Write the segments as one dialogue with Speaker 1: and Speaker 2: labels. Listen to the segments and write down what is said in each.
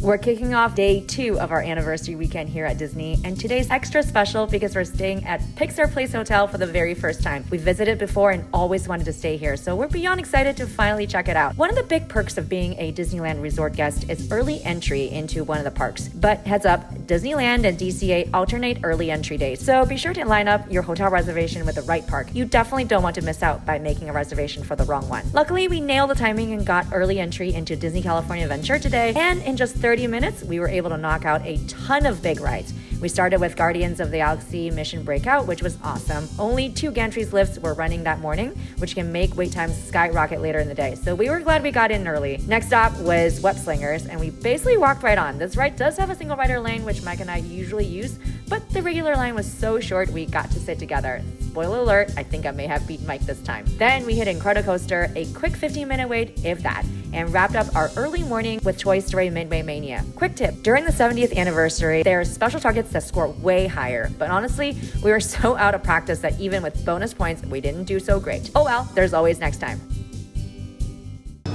Speaker 1: We're kicking off day 2 of our anniversary weekend here at Disney, and today's extra special because we're staying at Pixar Place Hotel for the very first time. We visited before and always wanted to stay here, so we're beyond excited to finally check it out. One of the big perks of being a Disneyland resort guest is early entry into one of the parks. But heads up, Disneyland and DCA alternate early entry days, so be sure to line up your hotel reservation with the right park. You definitely don't want to miss out by making a reservation for the wrong one. Luckily, we nailed the timing and got early entry into Disney California Adventure today, and in just 30 minutes, we were able to knock out a ton of big rides. We started with Guardians of the Galaxy Mission Breakout, which was awesome. Only 2 gantries lifts were running that morning, which can make wait times skyrocket later in the day. So we were glad we got in early. Next stop was Web Slingers, and we basically walked right on. This ride does have a single rider lane, which Mike and I usually use, but the regular line was so short we got to sit together. Spoiler alert, I think I may have beat Mike this time. Then we hit Incredicoaster, a quick 15-minute wait, if that, and wrapped up our early morning with Toy Story Midway Mania. Quick tip, during the 70th anniversary, there are special targets that score way higher, but honestly, we were so out of practice that even with bonus points, we didn't do so great. Oh well, there's always next time.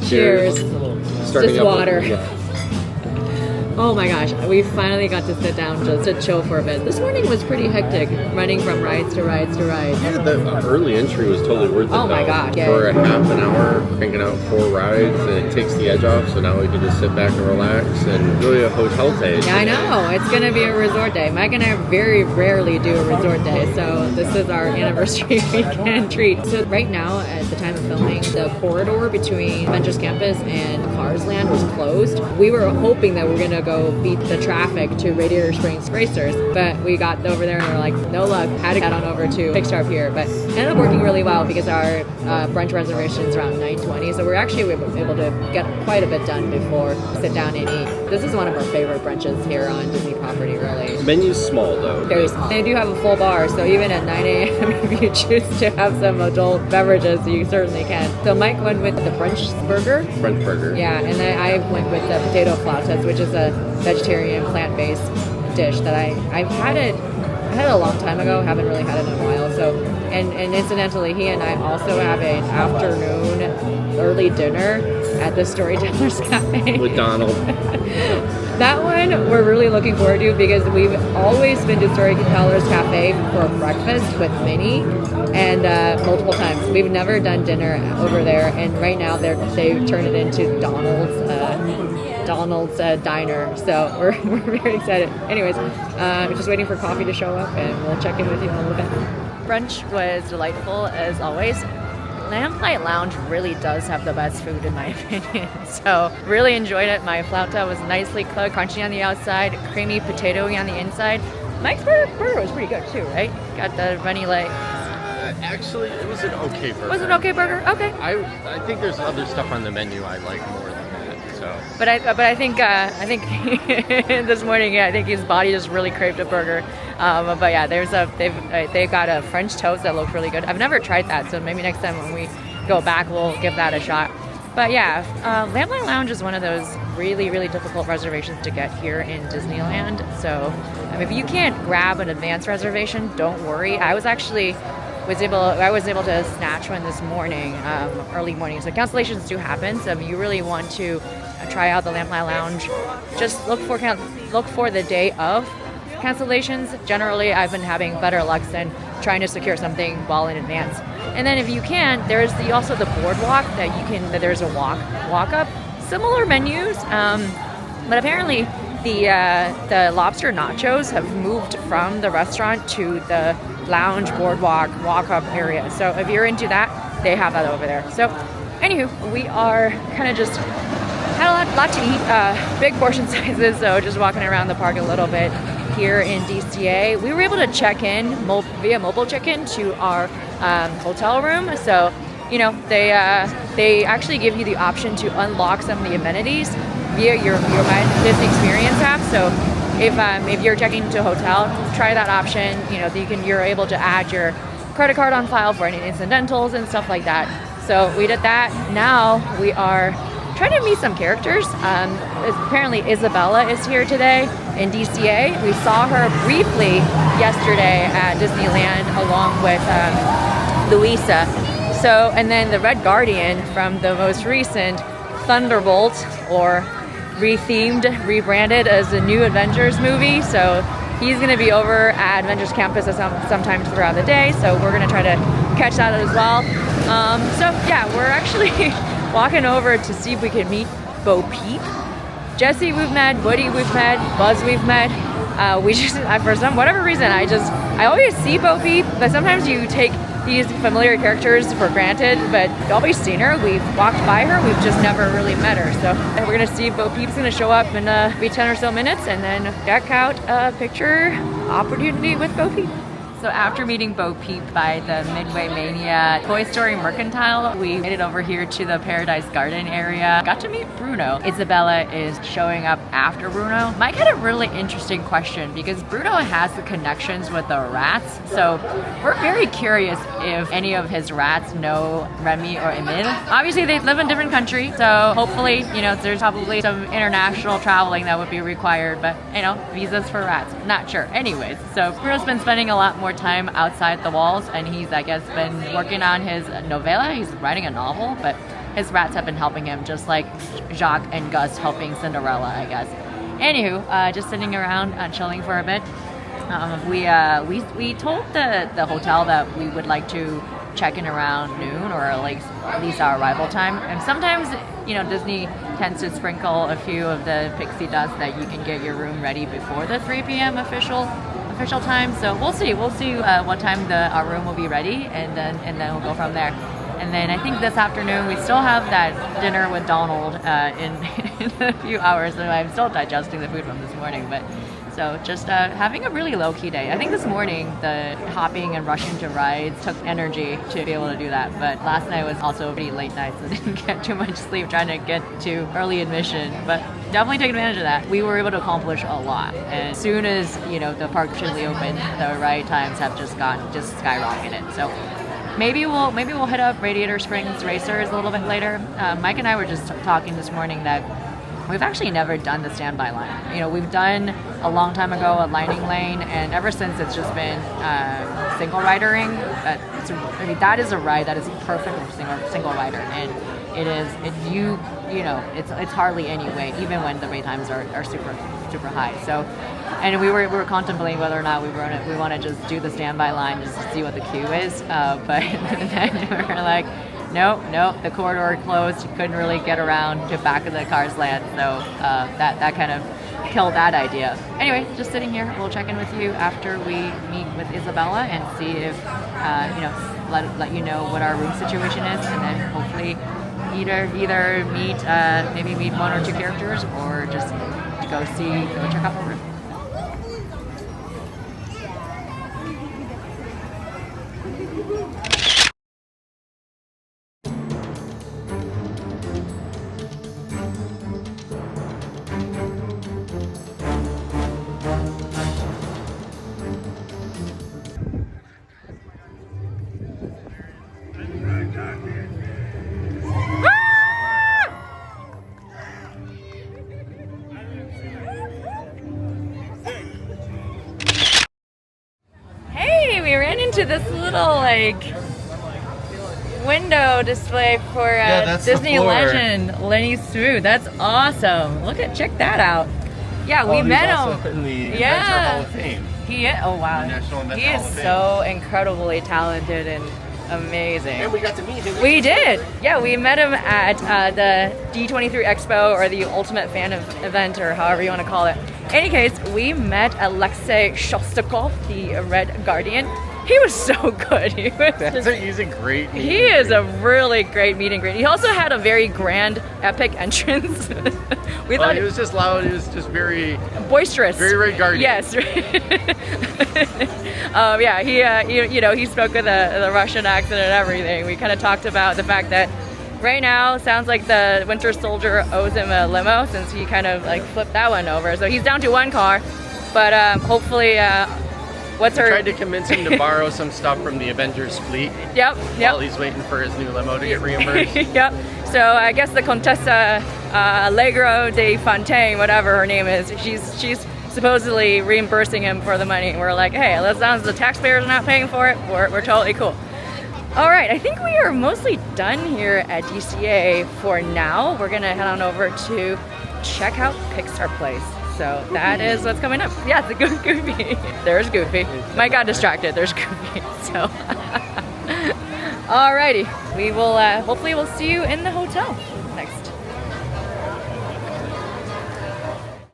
Speaker 1: Cheers. Just water. Oh my gosh, we finally got to sit down just to chill for a bit. This morning was pretty hectic, running from rides to rides to rides.
Speaker 2: Yeah, the early entry was totally worth it.
Speaker 1: Oh my gosh. Yeah.
Speaker 2: For a half an hour, cranking out 4 rides, and it takes the edge off, so now we can just sit back and relax, and really a hotel day.
Speaker 1: Yeah, I know. It's going to be a resort day. Mike and I very rarely do a resort day, so this is our anniversary weekend treat. So right now, at the time of filming, the corridor between Avengers Campus and Cars Land was closed. We were hoping that we're going to go beat the traffic to Radiator Springs Racers, but we got over there and we're like, no luck, had to get on over to Pixar Pier, but ended up working really well because our brunch reservation's around 9:20, so we're actually able to get quite a bit done before sit down and eat. This is one of our favorite brunches here on Disney property, really.
Speaker 2: Menu's small though.
Speaker 1: Very small. They do have a full bar, so even at 9 a.m. if you choose to have some adult beverages, you certainly can. So Mike went with the Brunch burger.
Speaker 2: Brunch burger.
Speaker 1: Yeah, and then I went with the potato flautas, which is a vegetarian plant-based dish that I had it a long time ago, haven't really had it in a while. So and incidentally, he and I also have an afternoon early dinner at the Storytellers Cafe
Speaker 2: with Donald.
Speaker 1: That one we're really looking forward to because we've always been to Storytellers Cafe for breakfast with Minnie, and multiple times. We've never done dinner over there, and right now they've turned it into Donald's diner, so we're very excited. Anyways, we're just waiting for coffee to show up, and we'll check in with you in a little bit. Brunch was delightful as always. Lamplight Lounge really does have the best food in my opinion, so really enjoyed it. My flauta was nicely cooked, crunchy on the outside, creamy potatoey on the inside. Mike's burger was pretty good too, right? Got the runny leg.
Speaker 2: Actually, it was an okay burger.
Speaker 1: Was it an okay burger? Okay.
Speaker 2: I think there's other stuff on the menu I like more than that. So.
Speaker 1: But I think this morning, I think his body just really craved a burger. But yeah, they've got a French toast that looks really good. I've never tried that, so maybe next time when we go back, we'll give that a shot. But yeah, Lamplight Lounge is one of those really, really difficult reservations to get here in Disneyland. So if you can't grab an advance reservation, don't worry. I was able to snatch one this morning, early morning. So cancellations do happen. So if you really want to try out the Lamplight Lounge, just look for the day of cancellations. Generally, I've been having better luck than trying to secure something well in advance. And then if you can, there's also the boardwalk that there's a walk up. Similar menus, but apparently the lobster nachos have moved from the restaurant to the lounge boardwalk walk-up area. So if you're into that, they have that over there. So anywho, we are kind of just had a lot to eat, big portion sizes, so just walking around the park a little bit here in DCA. We were able to check in via mobile check-in to our hotel room. So, you know, they actually give you the option to unlock some of the amenities via your My Disney Experience app. So if you're checking into a hotel, try that option. You know, you're able to add your credit card on file for any incidentals and stuff like that. So we did that. Now we are trying to meet some characters. Apparently Isabella is here today in DCA. We saw her briefly yesterday at Disneyland along with Louisa. So, and then the Red Guardian from the most recent Thunderbolt or rebranded as a new Avengers movie. So he's going to be over at Avengers Campus sometimes throughout the day. So we're going to try to catch that as well. So yeah, we're actually walking over to see if we can meet Bo Peep. Jesse we've met, Woody we've met, Buzz we've met. We just, for some whatever reason, I always see Bo Peep, but sometimes you take these familiar characters for granted, but I've always seen her. We've walked by her, we've just never really met her. So we're gonna see if Bo Peep's gonna show up in maybe 10 or so minutes and then check out a picture opportunity with Bo Peep. So after meeting Bo Peep by the Midway Mania Toy Story Mercantile, we made it over here to the Paradise Garden area. Got to meet Bruno. Isabella is showing up after Bruno. Mike had a really interesting question because Bruno has the connections with the rats. So we're very curious if any of his rats know Remy or Emile. Obviously they live in different countries, so hopefully, you know, there's probably some international traveling that would be required, but you know, visas for rats, not sure. Anyways, so Bruno's been spending a lot more time outside the walls, and he's, I guess, been working on his novella. He's writing a novel, but his rats have been helping him, just like Jacques and Gus helping Cinderella, I guess. Anywho, just sitting around chilling for a bit. We told the hotel that we would like to check in around noon, or like at least our arrival time. And sometimes, you know, Disney tends to sprinkle a few of the pixie dust that you can get your room ready before the 3 p.m. official time. So we'll see what time our room will be ready, and then we'll go from there. And then I think this afternoon we still have that dinner with Donald in a few hours. So I'm still digesting the food from this morning, but so just having a really low-key day. I think this morning the hopping and rushing to rides took energy to be able to do that, but last night was also a pretty late night, so I didn't get too much sleep trying to get to early admission, but definitely take advantage of that. We were able to accomplish a lot, and as soon as, you know, the park officially opened, the ride times have just skyrocketed. So maybe we'll hit up Radiator Springs Racers a little bit later. Mike and I were just talking this morning that we've actually never done the standby line. You know, we've done a long time ago a lining lane, and ever since it's just been single ridering. That is a ride that is perfect for single rider, and it's hardly any wait, even when the wait times are super high. So, and we were contemplating whether or not we want to just do the standby line just to see what the queue is, but then we were like, no, the corridor closed. You couldn't really get around to back of the Cars Land, so that kind of killed that idea. Anyway, just sitting here. We'll check in with you after we meet with Isabella and see if let you know what our room situation is, and then hopefully either meet one or two characters, or just go check out our room. We ran into this little window display for Disney legend Lenny Sue. That's awesome. Check that out. Yeah, we met him.
Speaker 2: Also in the Adventure Hall of Fame.
Speaker 1: Oh wow. He is so incredibly talented and amazing.
Speaker 2: And we got to meet him.
Speaker 1: We did. Yeah, we met him at the D23 Expo, or the Ultimate Fan event, or however you want to call it. In any case, we met Alexei Shostakov, the Red Guardian. He was so good. He's
Speaker 2: a great meet.
Speaker 1: He is a really great meet and greet. He also had a very grand, epic entrance.
Speaker 2: We thought he was just loud. He was just very
Speaker 1: boisterous.
Speaker 2: Very Red Guardian.
Speaker 1: Yes. He spoke with a Russian accent and everything. We kind of talked about the fact that right now sounds like the Winter Soldier owes him a limo, since he kind of flipped that one over. So he's down to one car, but hopefully. Tried to convince him to borrow some stuff from the Avengers fleet. Yep. While he's waiting for his new limo to get reimbursed. Yep. So I guess the Contessa Allegro de Fontaine, whatever her name is, she's supposedly reimbursing him for the money. And we're like, hey, as long as the taxpayers are not paying for it, we're totally cool. All right, I think we are mostly done here at DCA for now. We're gonna head on over to check out Pixar Place. So that is what's coming up. Yeah, the Goofy. There's Goofy. Mike got distracted. There's Goofy. So, alrighty. We will, hopefully we'll see you in the hotel next.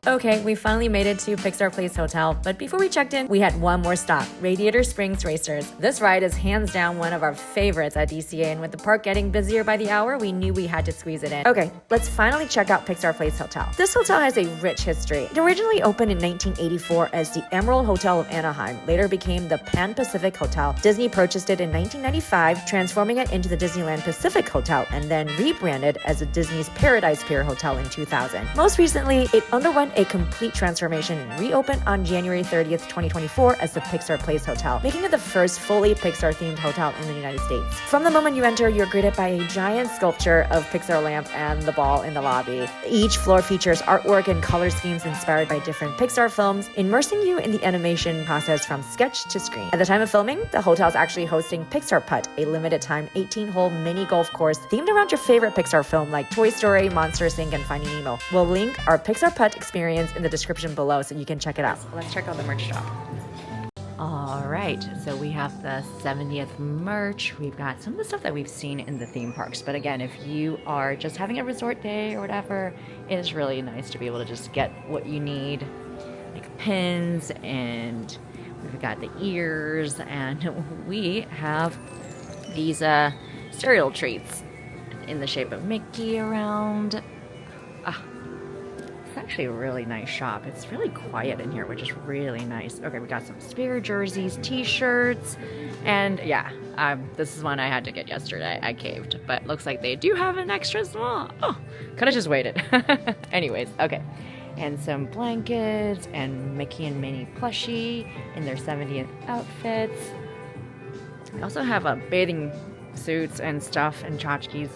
Speaker 1: Okay, we finally made it to Pixar Place Hotel, but before we checked in, we had one more stop, Radiator Springs Racers. This ride is hands down one of our favorites at DCA, and with the park getting busier by the hour, we knew we had to squeeze it in. Okay, let's finally check out Pixar Place Hotel. This hotel has a rich history. It originally opened in 1984 as the Emerald Hotel of Anaheim, later became the Pan Pacific Hotel. Disney purchased it in 1995, transforming it into the Disneyland Pacific Hotel, and then rebranded as the Disney's Paradise Pier Hotel in 2000. Most recently, it underwent a complete transformation and reopened on January 30th, 2024 as the Pixar Place Hotel, making it the first fully Pixar-themed hotel in the United States. From the moment you enter, you're greeted by a giant sculpture of Pixar lamp and the ball in the lobby. Each floor features artwork and color schemes inspired by different Pixar films, immersing you in the animation process from sketch to screen. At the time of filming, the hotel is actually hosting Pixar Putt, a limited-time 18-hole mini golf course themed around your favorite Pixar film like Toy Story, Monsters, Inc., and Finding Nemo. We'll link our Pixar Putt experience in the description below so you can check it out. Let's check out the merch shop. All right, so we have the 70th merch. We've got some of the stuff that we've seen in the theme parks. But again, if you are just having a resort day or whatever, it is really nice to be able to just get what you need, like pins, and we've got the ears, and we have these cereal treats in the shape of Mickey around. It's actually a really nice shop. It's really quiet in here, which is really nice. Okay, we got some Spirit jerseys, t-shirts, and yeah, this is one I had to get yesterday. I caved, but looks like they do have an extra small. Oh, could have just waited. Anyways, okay. And some blankets and Mickey and Minnie plushie in their 70th outfits. I also have bathing suits and stuff and tchotchkes.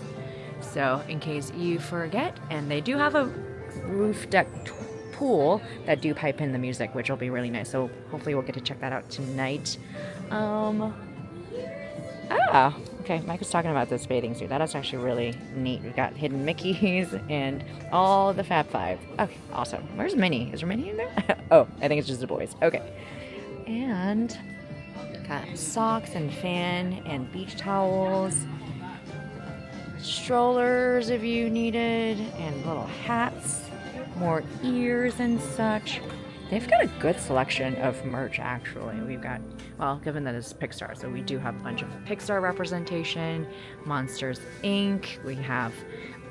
Speaker 1: So in case you forget, and they do have a roof deck pool that do pipe in the music, which will be really nice. So hopefully we'll get to check that out tonight. Okay, Mike was talking about this bathing suit. That is actually really neat. We got hidden Mickeys and all the Fab Five. Okay, awesome. Where's Minnie? Is there Minnie in there? Oh, I think it's just the boys. Okay. And got socks and fan and beach towels, strollers if you needed, and little hats, more ears and such. They've got a good selection of merch, actually. We've got, well, given that it's Pixar, so we do have a bunch of Pixar representation, Monsters, Inc. We have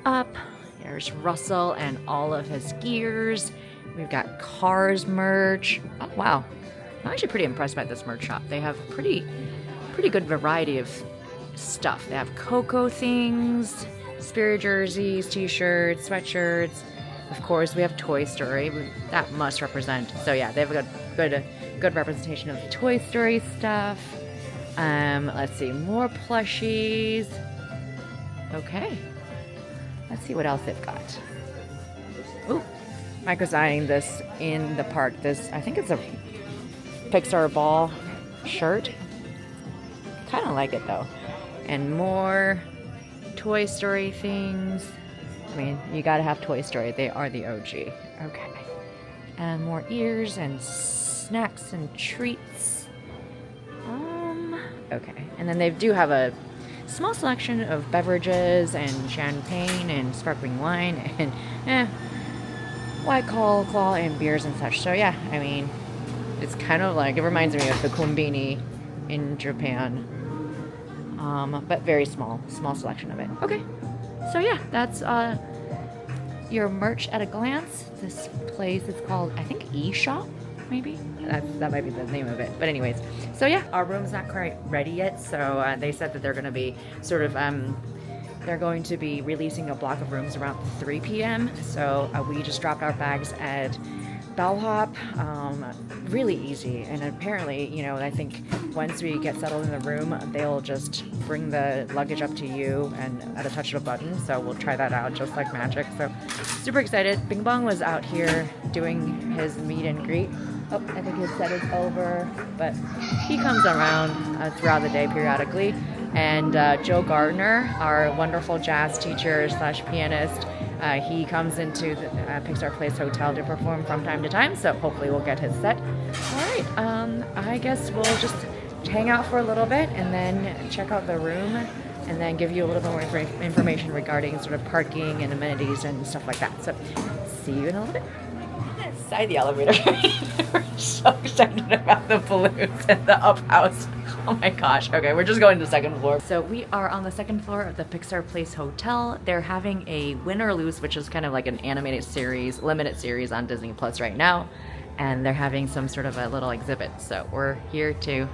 Speaker 1: Up. There's Russell and all of his gears. We've got Cars merch. Oh, wow. I'm actually pretty impressed by this merch shop. They have pretty good variety of stuff. They have Coco things, Spirit jerseys, t-shirts, sweatshirts. Of course, we have Toy Story. That must represent. So yeah, they have a good representation of Toy Story stuff. Let's see, more plushies. Okay. Let's see what else they've got. Ooh, Mike was eyeing this in the park. This, I think it's a Pixar ball shirt. Kind of like it though. And more Toy Story things. I mean, you gotta have Toy Story. They are the OG. Okay. And more ears and snacks and treats. Okay. And then they do have a small selection of beverages and champagne and sparkling wine and White Claw and beers and such. So yeah, I mean, it's kind of like, it reminds me of the Konbini in Japan. But very small selection of it. Okay. So yeah, that's your merch at a glance. This place is called, I think, eShop, maybe? That might be the name of it. But anyways, so yeah, our room's not quite ready yet. So they said that they're going to be sort of, they're going to be releasing a block of rooms around 3 p.m. So we just dropped our bags at Bellhop. Really easy. And apparently, you know, I think once we get settled in the room, they'll just bring the luggage up to you and at a touch of a button. So we'll try that out just like magic. So super excited. Bing Bong was out here doing his meet and greet. Oh, I think his set is over, but he comes around throughout the day periodically. And Joe Gardner, our wonderful jazz teacher / pianist, He comes into the Pixar Place Hotel to perform from time to time, so hopefully we'll get his set. All right, I guess we'll just hang out for a little bit and then check out the room and then give you a little bit more information regarding sort of parking and amenities and stuff like that. So see you in a little bit. Inside the elevator. We're so excited about the balloons and the up house. Oh my gosh. Okay, we're just going to the second floor. So we are on the second floor of the Pixar Place Hotel. They're having a Win or Lose, which is kind of like an animated series, limited series on Disney Plus right now. And they're having some sort of a little exhibit. So we're here to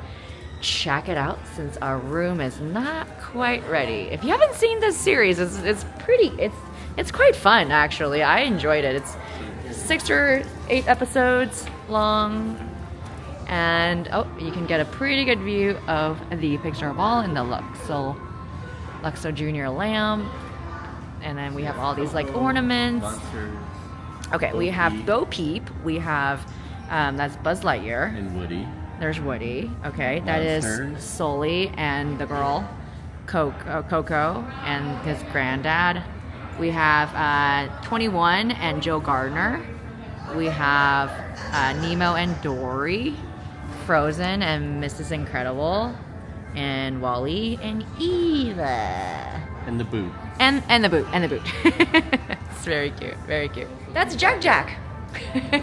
Speaker 1: check it out since our room is not quite ready. If you haven't seen this series, it's quite fun actually. I enjoyed it. It's 6 or 8 episodes long, and you can get a pretty good view of the Pixar ball and the Luxo Junior lamp, and then we have all these like ornaments. Okay, we have Go Peep. We have that's Buzz Lightyear
Speaker 2: And Woody.
Speaker 1: There's Woody. Okay, that is Sully and the girl, Coco, and his granddad. We have 21 and Joe Gardner. We have Nemo and Dory, Frozen and Mrs. Incredible, and Wally and Eva.
Speaker 2: And the boot.
Speaker 1: And the boot. It's very cute, very cute. That's Jack.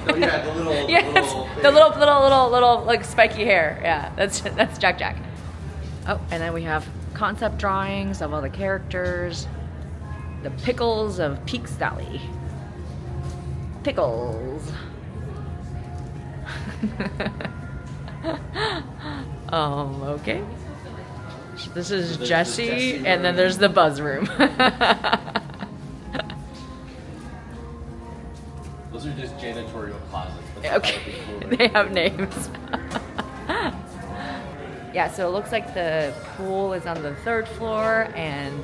Speaker 2: Oh yeah, the little.
Speaker 1: Yes, the little like spiky hair. Yeah, that's Jack. Oh, and then we have concept drawings of all the characters. The pickles of Peaks Valley. Pickles. Okay. This is Jessie, and then there's the Buzz room.
Speaker 2: Those are just janitorial closets.
Speaker 1: Okay, they have names. Yeah, so it looks like the pool is on the 3rd floor, and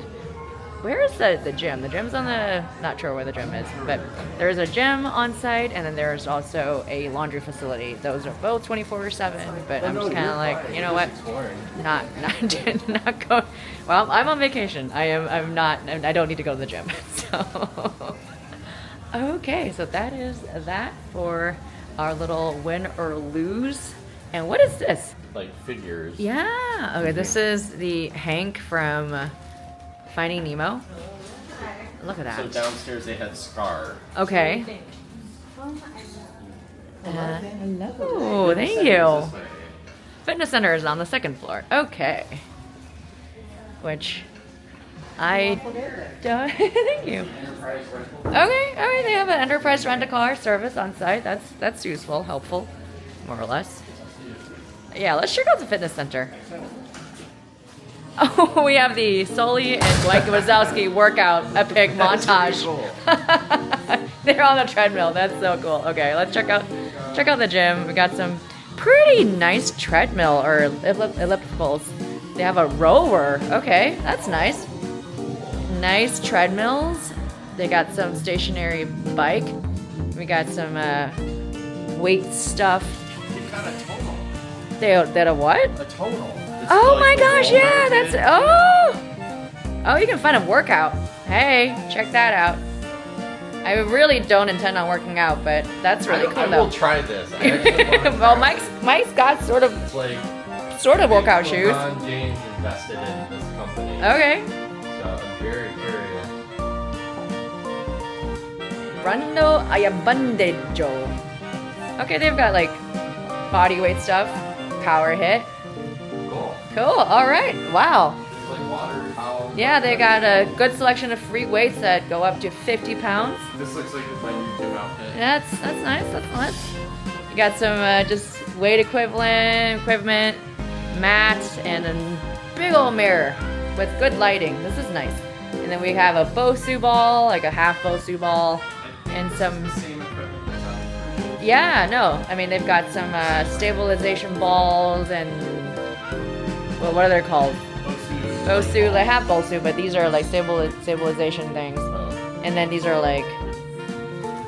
Speaker 1: where is the gym? The gym's on the, not sure where the gym is, but there's a gym on site, and then there's also a laundry facility. Those are both 24/7, but I'm just kind of like, you know what? Not go. Well, I'm on vacation. I'm not. I don't need to go to the gym. So, okay, so that is that for our little Win or Lose. And what is this?
Speaker 2: Like figures.
Speaker 1: Yeah. Okay, this is the Hank from Finding Nemo. Look at that.
Speaker 2: So downstairs they had Scar.
Speaker 1: Okay. Hello. Thank you. Fitness center is on the 2nd floor. Okay. Which I don't. Thank you. Okay. They have an enterprise rent-a-car service on site. That's useful, helpful, more or less. Yeah, let's check out the fitness center. Oh, we have the Sully and Blake Wazowski workout epic montage. They're on the treadmill. That's so cool. Okay, let's check out the gym. We got some pretty nice treadmill or ellipticals. They have a rower. Okay, that's nice. Nice treadmills. They got some stationary bike. We got some weight stuff.
Speaker 2: You've got a tonal.
Speaker 1: They had a what?
Speaker 2: A tonal.
Speaker 1: Oh my gosh, yeah, that's, oh, you can find a workout. Hey, check that out. I really don't intend on working out, but that's really cool
Speaker 2: I
Speaker 1: though.
Speaker 2: will try this. I actually want to
Speaker 1: Well,
Speaker 2: try
Speaker 1: Mike's got sort of workout shoes.
Speaker 2: LeBron James invested in this company.
Speaker 1: Okay.
Speaker 2: So I'm very curious.
Speaker 1: Rando Ayabandejo. Okay, they've got like body weight stuff, power hit. Cool. All right. Wow.
Speaker 2: Like water towels.
Speaker 1: Yeah, they got a good selection of free weights that go up to 50 pounds.
Speaker 2: This looks like my new gym outfit.
Speaker 1: That's nice. That's nice. You got some just weight equipment, mats, and a big old mirror with good lighting. This is nice. And then we have a Bosu ball, like a half Bosu ball, and some.
Speaker 2: Same equipment that's on the
Speaker 1: Yeah, no. I mean, they've got some stabilization balls and. Well, what are they called? Bosu. They have Bosu, but these are like stabilization things.
Speaker 2: Oh.
Speaker 1: And then these are like,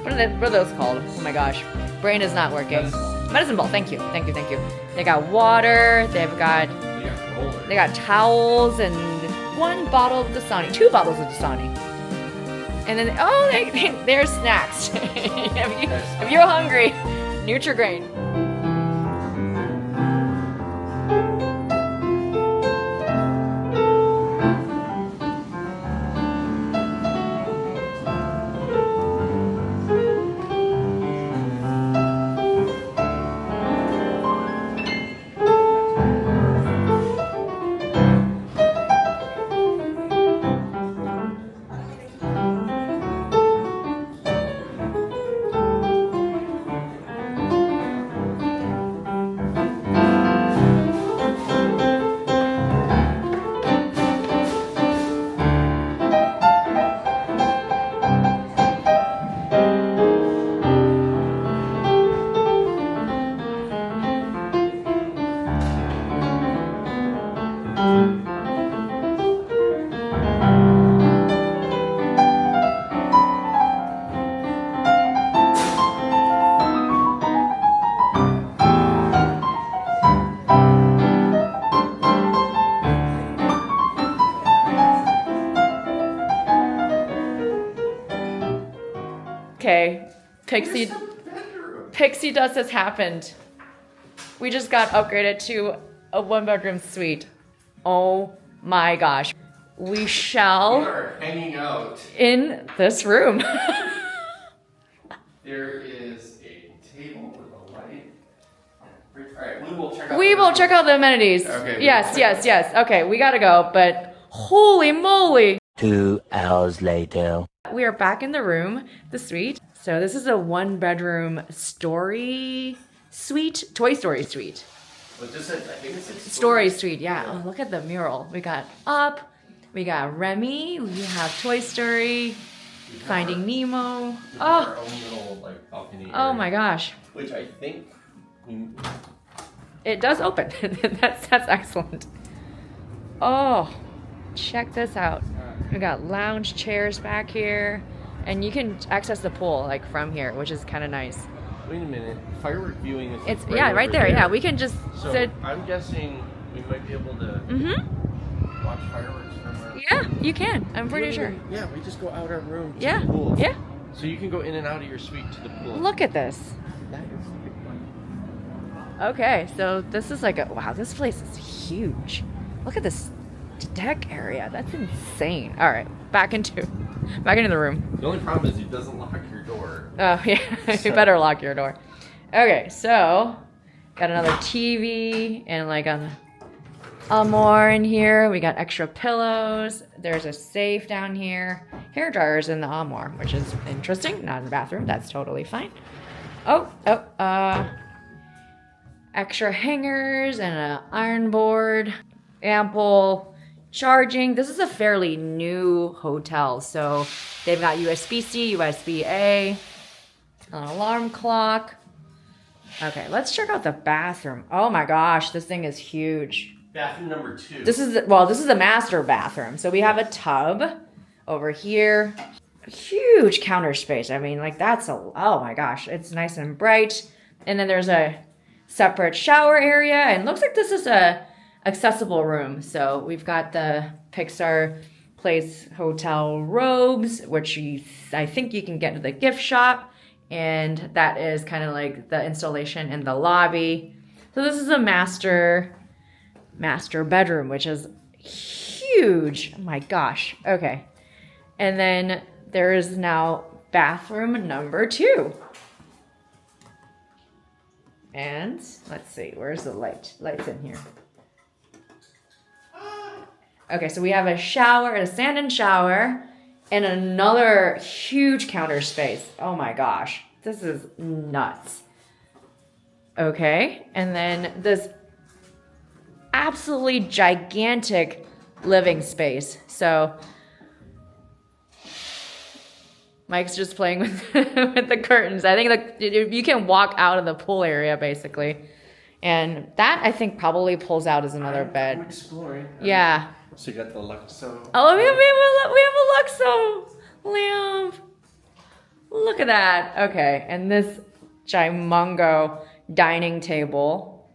Speaker 1: what are those called? Oh my gosh, brain is not working. Medicine ball. Thank you. They got water. They got towels and 2 bottles of Dasani. And then, oh, there's snacks. if you're hungry, Nutri-Grain. Okay, Pixie dust has happened. We just got upgraded to a 1-bedroom suite. Oh my gosh. We are
Speaker 2: hanging out
Speaker 1: in this room.
Speaker 2: There is a table with a light. Alright, we will check out
Speaker 1: the amenities.
Speaker 2: Okay.
Speaker 1: Yes. Okay, we gotta go, but holy moly.
Speaker 3: 2 hours later.
Speaker 1: We are back in the room, the suite. So this is a 1-bedroom story suite, Toy Story suite.
Speaker 2: I think it's
Speaker 1: Story suite, yeah. Oh, look at the mural. We got Up, we got Remy, we have Toy Story, Finding Nemo.
Speaker 2: Our own little balcony area,
Speaker 1: Oh my gosh.
Speaker 2: Which I think
Speaker 1: it does open. that's excellent. Oh, check this out. We got lounge chairs back here, and you can access the pool from here, which is kind of nice.
Speaker 2: Wait a minute, firework viewing is
Speaker 1: right there. Yeah, we can just sit.
Speaker 2: I'm guessing we might be able to watch fireworks from our.
Speaker 1: Yeah, you can. I'm pretty sure.
Speaker 2: Yeah, we just go out our room to the pool.
Speaker 1: Yeah.
Speaker 2: So you can go in and out of your suite to the pool.
Speaker 1: Look at this.
Speaker 2: That is big fun.
Speaker 1: Okay, so this is wow, this place is huge. Look at this deck area. That's insane. All right, back into the room.
Speaker 2: The only problem is it doesn't lock your door.
Speaker 1: Oh yeah, you better lock your door. Okay, so got another TV and an armoire in here. We got extra pillows. There's a safe down here. Hair dryers in the armoire, which is interesting. Not in the bathroom. That's totally fine. Extra hangers and an iron board. Ample charging. This is a fairly new hotel, so they've got USB-C, USB-A, an alarm clock. Okay, let's check out the bathroom. Oh my gosh, this thing is huge.
Speaker 2: Bathroom number 2.
Speaker 1: This is the master bathroom. So we have a tub over here. A huge counter space. I mean, oh my gosh, it's nice and bright. And then there's a separate shower area, and looks like this is a accessible room. So we've got the Pixar Place Hotel robes, which I think you can get to the gift shop, and that is kind of the installation in the lobby. So this is a master bedroom, which is huge. Oh my gosh. Okay. And then there is now bathroom number 2. And let's see, where's the light? Light's in here. Okay, so we have a shower, a stand-in shower, and another huge counter space. Oh my gosh, this is nuts. Okay, and then this absolutely gigantic living space. So Mike's just playing with the curtains. I think you can walk out of the pool area basically. And that I think probably pulls out as another bed.
Speaker 2: I'm exploring.
Speaker 1: Yeah.
Speaker 2: So you got the Luxo.
Speaker 1: Oh, we have a Luxo lamp. Look at that. Okay, and this gimongo dining table.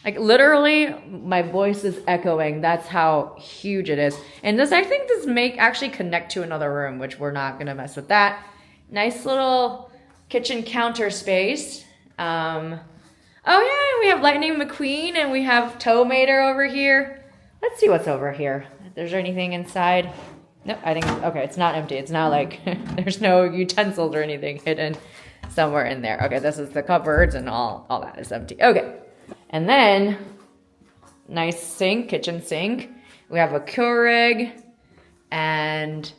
Speaker 1: Like literally, my voice is echoing. That's how huge it is. And this, I think this may actually connect to another room, which we're not gonna mess with that. Nice little kitchen counter space. Oh yeah, we have Lightning McQueen and we have Tow Mater over here. Let's see what's over here. If there's anything inside. No, I think, okay, it's not empty. It's not like, there's no utensils or anything hidden somewhere in there. Okay, this is the cupboards and all that is empty. Okay. And then, nice sink, kitchen sink. We have a Keurig and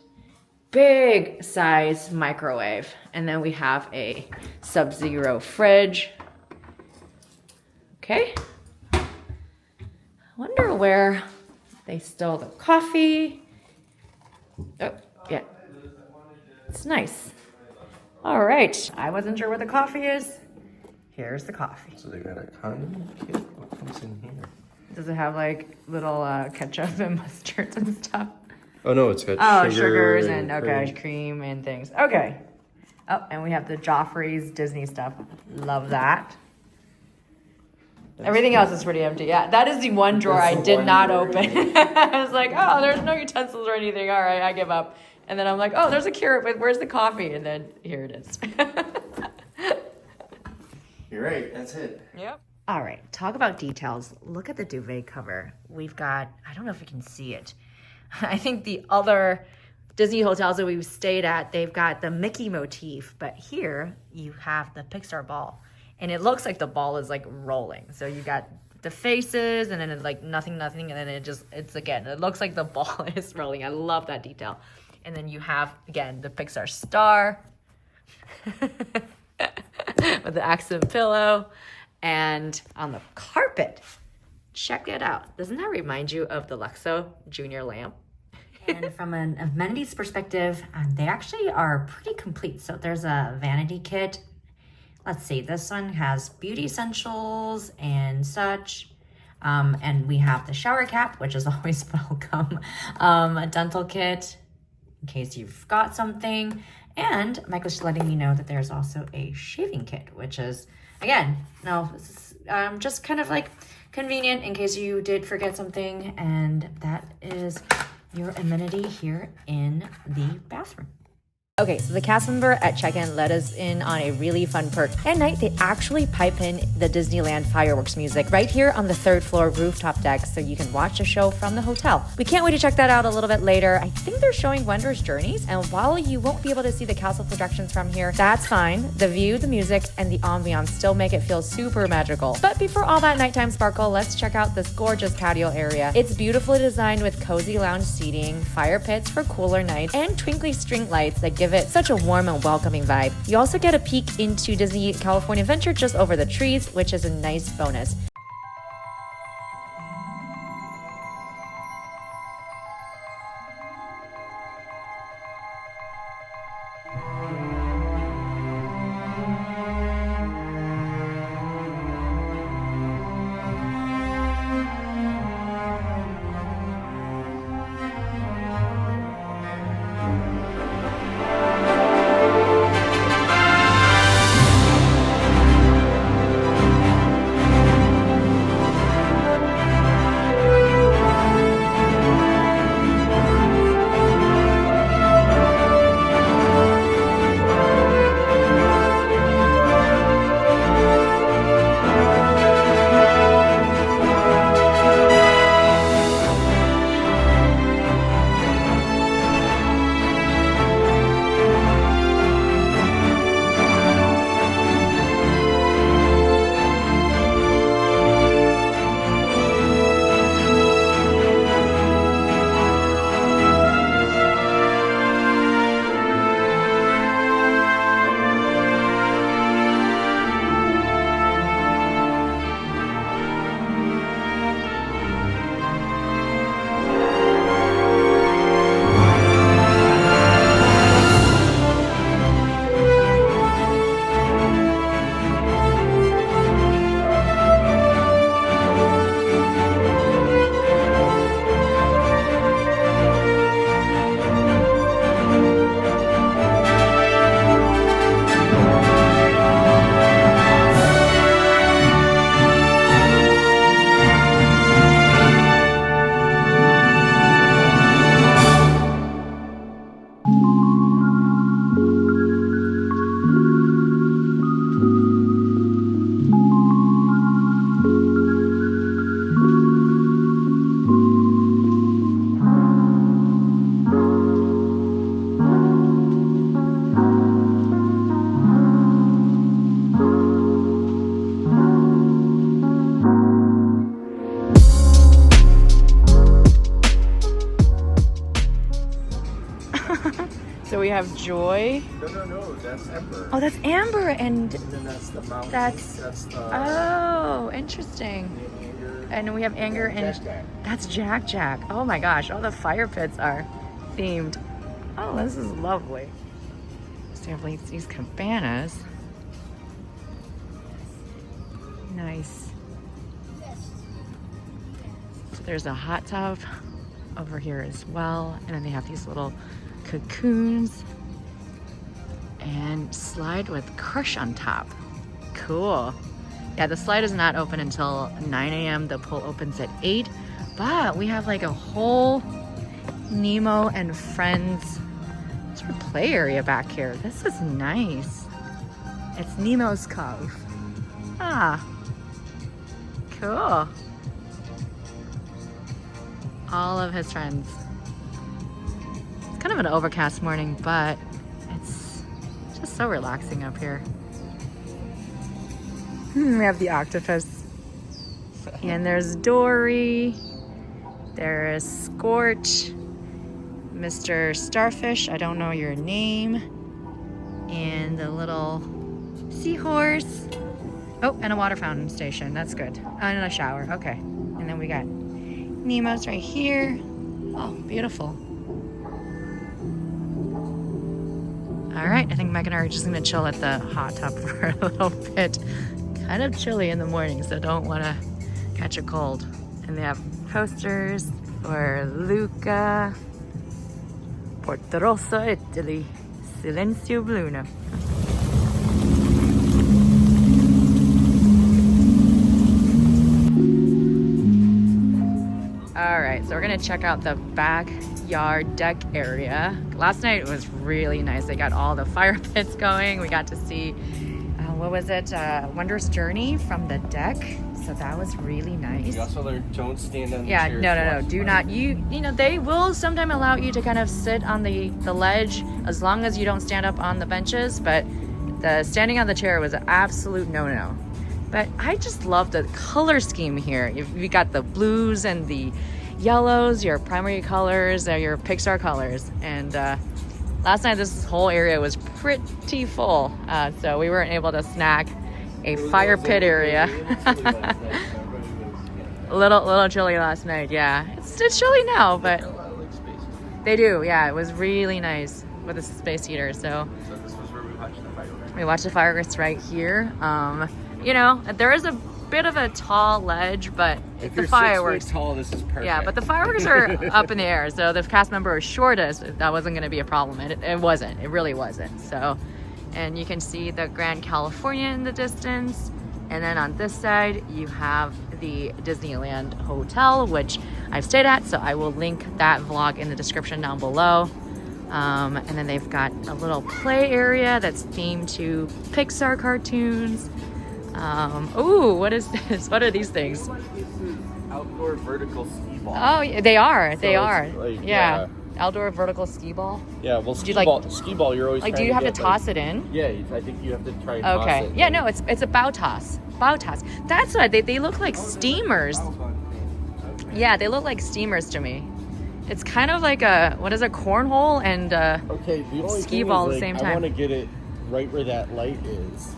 Speaker 1: big size microwave. And then we have a Sub-Zero fridge. Okay. Wonder where they stole the coffee. Oh, yeah. It's nice. All right. I wasn't sure where the coffee is. Here's the coffee.
Speaker 2: So they got a condiment kit? What comes in here?
Speaker 1: Does it have like little ketchup and mustards and stuff?
Speaker 2: Oh no, it's got
Speaker 1: sugars and okay, cream and things. Okay. Oh, and we have the Joffrey's Disney stuff. Love that. Everything else is pretty empty. Yeah, that is the one drawer I did not open. I was like, oh, there's no utensils or anything. All right, I give up. And then I'm like, oh, there's a Keurig, but where's the coffee? And then here it is.
Speaker 2: You're right, that's it.
Speaker 1: Yep. All right, talk about details. Look at the duvet cover. We've got, I don't know if you can see it. I think the other Disney hotels that we've stayed at, they've got the Mickey motif, but here you have the Pixar ball. And it looks like the ball is like rolling. So you got the faces and then it's like nothing, and then it looks like the ball is rolling. I love that detail. And then you have, again, the Pixar star. With the accent pillow and on the carpet. Check it out. Doesn't that remind you of the Luxo Junior lamp?
Speaker 4: And from an amenities perspective, they actually are pretty complete. So there's a vanity kit. Let's see, this one has beauty essentials and such. And we have the shower cap, which is always welcome. A dental kit in case you've got something. And Michael's letting me know that there's also a shaving kit, which is, again, just kind of like convenient in case you did forget something. And that is your amenity here in the bathroom.
Speaker 1: Okay, so the cast member at check-in let us in on a really fun perk. At night, they actually pipe in the Disneyland fireworks music right here on the third floor rooftop deck so you can watch the show from the hotel. We can't wait to check that out a little bit later. I think they're showing Wondrous Journeys, and while you won't be able to see the castle projections from here, that's fine. The view, the music, and the ambiance still make it feel super magical. But before all that nighttime sparkle, let's check out this gorgeous patio area. It's beautifully designed with cozy lounge seating, fire pits for cooler nights, and twinkly string lights that give it such a warm and welcoming vibe. You also get a peek into Disney California Adventure just over the trees, which is a nice bonus. we have Joy.
Speaker 2: No, that's Ember.
Speaker 1: Oh, that's Amber, and
Speaker 2: And then that's the mountain.
Speaker 1: that's
Speaker 2: the
Speaker 1: oh, interesting.
Speaker 2: anger.
Speaker 1: And we have Anger and
Speaker 2: Jack.
Speaker 1: that's Jack Jack. Oh my gosh, all the fire pits are themed. Oh, this is lovely. So we have like these cabanas. Nice. So there's a hot tub over here as well, and then they have these little cocoons and slide with crush on top. Cool. Yeah, the slide is not open until 9 a.m. The pool opens at 8, but we have like a whole Nemo and Friends sort of play area back here. This is nice. It's Nemo's Cove. Ah, cool. All of his friends. It's kind of an overcast morning, but it's just so relaxing up here. We have the octopus. And there's Dory. There's Scorch. Mr. Starfish, I don't know your name. And the little seahorse. Oh, and a water fountain station. That's good. And a shower. Okay. And then we got Nemo's right here. Oh, beautiful. All right, I think Meg and I are just gonna chill at the hot tub for a little bit. Kind of chilly in the morning, so don't wanna catch a cold. And they have posters for Luca, Porto Rosso, Italy, Silenzio Bruno. All right, so we're gonna check out the backyard deck area. Last night was really nice. They got all the fire pits going. We got to see, what was it? Wondrous Journey from the deck. So that was really nice.
Speaker 2: You also learned don't stand on the
Speaker 1: Yeah,
Speaker 2: chairs.
Speaker 1: no. Do not. You know, they will sometimes allow you to kind of sit on the ledge as long as you don't stand up on the benches, but the standing on the chair was an absolute no-no. But I just love the color scheme here. You got the blues and the yellows, your primary colors, your Pixar colors. And last night this whole area was pretty full, so we weren't able to snag a fire pit area. A little chilly last night, yeah. It's chilly now, but they do, yeah. It was really nice with a space heater. So
Speaker 2: this was where we watched the fireworks.
Speaker 1: we watched the fireworks right here. You know, there is a bit of a tall ledge, but
Speaker 2: If
Speaker 1: the
Speaker 2: you're
Speaker 1: fireworks.
Speaker 2: 6 feet tall, this is perfect.
Speaker 1: Yeah, but the fireworks are up in the air, so the cast member assured us that wasn't going to be a problem. It wasn't. It really wasn't. So, and you can see the Grand California in the distance, and then on this side you have the Disneyland Hotel, which I've stayed at, so I will link that vlog in the description down below. And then they've got a little play area that's themed to Pixar cartoons. Ooh, what is this? What are these things?
Speaker 2: Outdoor vertical ski ball.
Speaker 1: Oh, yeah, they are. They
Speaker 2: So
Speaker 1: are.
Speaker 2: it's like,
Speaker 1: Yeah. Outdoor vertical ski ball.
Speaker 2: Yeah, well,
Speaker 1: you like-
Speaker 2: ski ball, you're always
Speaker 1: Like, do
Speaker 2: trying
Speaker 1: you have to
Speaker 2: get,
Speaker 1: toss it in?
Speaker 2: Yeah, I think you have to try and toss
Speaker 1: Okay.
Speaker 2: it.
Speaker 1: Yeah, no, it's a bow toss. Bow toss. That's why they look like steamers. Yeah, they look like steamers to me. It's kind of like a cornhole and
Speaker 2: Okay, the only
Speaker 1: ski
Speaker 2: thing
Speaker 1: ball
Speaker 2: is,
Speaker 1: at the same
Speaker 2: I
Speaker 1: time.
Speaker 2: want to get it right where that light is.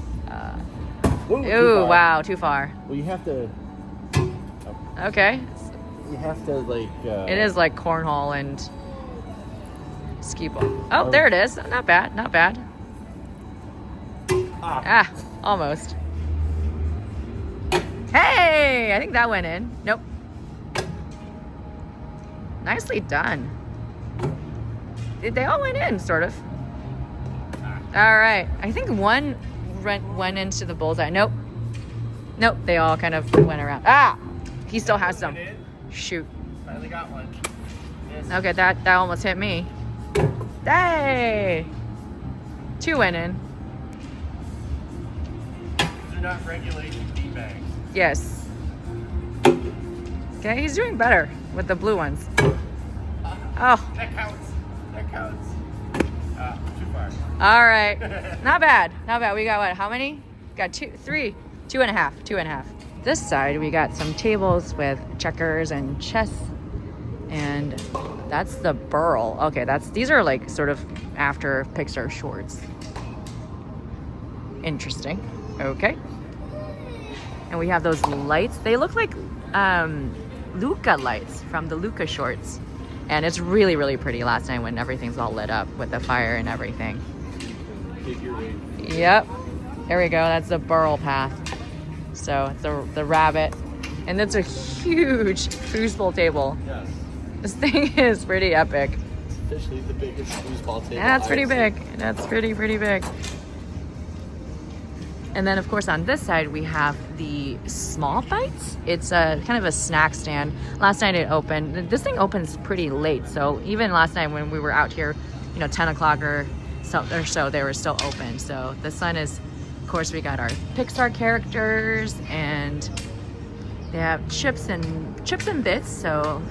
Speaker 2: Whoa, too
Speaker 1: ooh,
Speaker 2: far.
Speaker 1: wow, too far.
Speaker 2: Well, you have to
Speaker 1: Okay.
Speaker 2: like.
Speaker 1: It is like cornhole and ski ball. Oh, there it is. Not bad. Not bad. Ah, almost. Hey, I think that went in. Nope. Nicely done. They all went in, sort of. All right. I think one went into the bullseye. Nope. Nope. They all kind of went around. Ah! He still has some. Shoot.
Speaker 2: Finally got one.
Speaker 1: Okay, that almost hit me. Hey! 2 went in.
Speaker 2: They're not regulating beanbags.
Speaker 1: Yes. Okay, he's doing better with the blue ones. Oh,
Speaker 2: That counts. That counts. Too far.
Speaker 1: all right. Not bad. Not bad. We got what? How many? Got 2, 3, 2.5. 2.5. This side, we got some tables with checkers and chess And that's the Burl. Okay, these are like sort of after Pixar shorts. Interesting. Okay. And we have those lights. They look like Luca lights from the Luca shorts. And it's really, really pretty last night when everything's all lit up with the fire and everything. Yep. There we go. That's the Burl path. So it's the rabbit. And that's a huge foosball table.
Speaker 2: Yes.
Speaker 1: This thing is pretty epic.
Speaker 2: It's officially the biggest foosball table.
Speaker 1: That's pretty big. That's pretty big. And then, of course, on this side, we have the Small Bites. It's a kind of a snack stand. Last night it opened. This thing opens pretty late. So even last night when we were out here, 10 o'clock or so, they were still open. So the sun is, of course, we got our Pixar characters, and they have chips and bits. So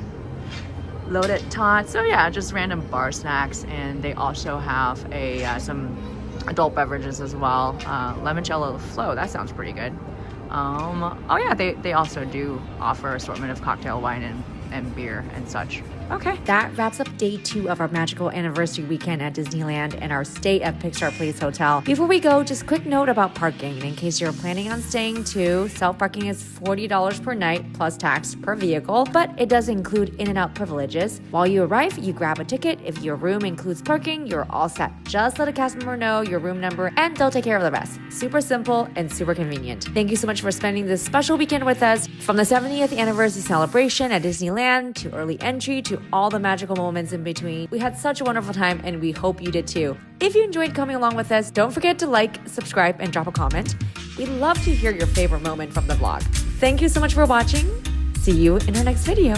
Speaker 1: loaded tots. So yeah, just random bar snacks. And they also have some adult beverages as well. Limoncello Flow, that sounds pretty good. Oh yeah, they also do offer assortment of cocktail wine and beer and such. Okay.
Speaker 4: That wraps up day 2 of our magical anniversary weekend at Disneyland and our stay at Pixar Place Hotel. Before we go, just quick note about parking. In case you're planning on staying too, self-parking is $40 per night plus tax per vehicle, but it does include in and out privileges. While you arrive, you grab a ticket. If your room includes parking, you're all set. Just let a cast member know your room number and they'll take care of the rest. Super simple and super convenient. Thank you so much for spending this special weekend with us. From the 70th anniversary celebration at Disneyland to early entry to all the magical moments in between. We had such a wonderful time and we hope you did too. If you enjoyed coming along with us, don't forget to like, subscribe, and drop a comment. We'd love to hear your favorite moment from the vlog. Thank you so much for watching. See you in our next video.